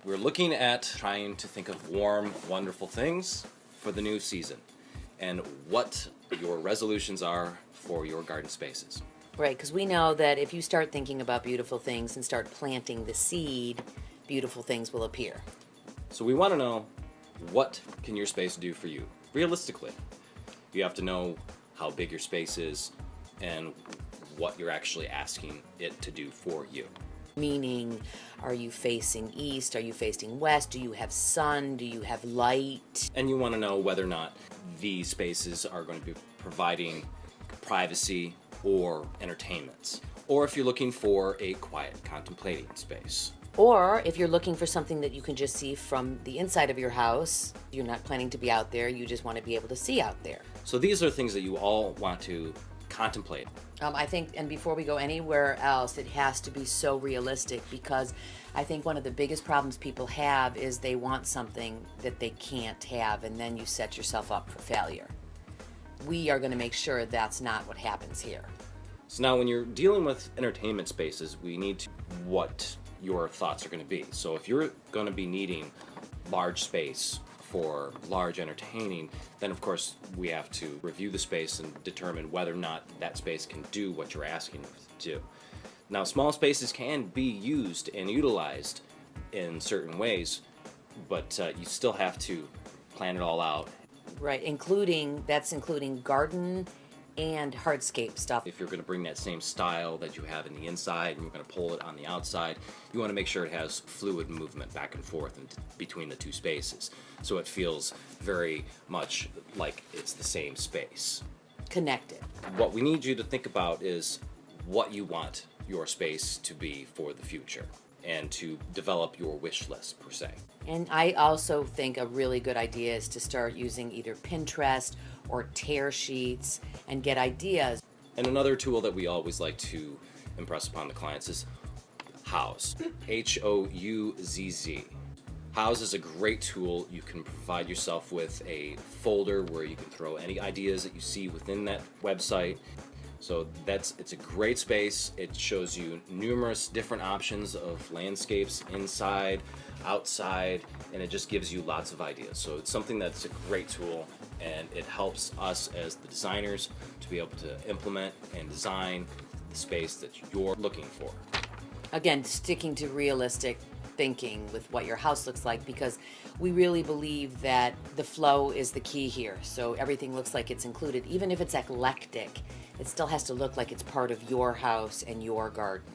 We're looking at trying to think of warm, wonderful things for the new season and what your resolutions are for your garden spaces. Right, because we know that if you start thinking about beautiful things and start planting the seed, beautiful things will appear. So we want to know, what can your space do for you realistically? You have to know how big your space is and what you're actually asking it to do for you. Meaning, are you facing east? Are you facing west? Do you have sun? Do you have light? And you want to know whether or not these spaces are going to be providing privacy or entertainments, or if you're looking for a quiet contemplating space. Or if you're looking for something that you can just see from the inside of your house, you're not planning to be out there, you just want to be able to see out there. So these are things that you all want to contemplate. I think, and before we go anywhere else, it has to be so realistic, because I think one of the biggest problems people have is they want something that they can't have, and then you set yourself up for failure. We are going to make sure that's not what happens here. So now when you're dealing with entertainment spaces, we need to what your thoughts are going to be. So if you're going to be needing large space for large entertaining, then of course we have to review the space and determine whether or not that space can do what you're asking it to do. Now, small spaces can be used and utilized in certain ways, but you still have to plan it all out. Right, including garden and hardscape stuff. If you're going to bring that same style that you have in the inside and you're going to pull it on the outside, you want to make sure it has fluid movement back and forth between the two spaces, so it feels very much like it's the same space. Connected. What we need you to think about is what you want your space to be for the future, and to develop your wish list per se. And I also think a really good idea is to start using either Pinterest or tear sheets and get ideas. And another tool that we always like to impress upon the clients is Houzz. Houzz. Houzz is a great tool. You can provide yourself with a folder where you can throw any ideas that you see within that website. So it's a great space. It shows you numerous different options of landscapes inside, outside, and it just gives you lots of ideas. So it's something that's a great tool, and it helps us as the designers to be able to implement and design the space that you're looking for. Again, sticking to realistic thinking with what your house looks like, because we really believe that the flow is the key here. So everything looks like it's included. Even if it's eclectic, it still has to look like it's part of your house and your garden.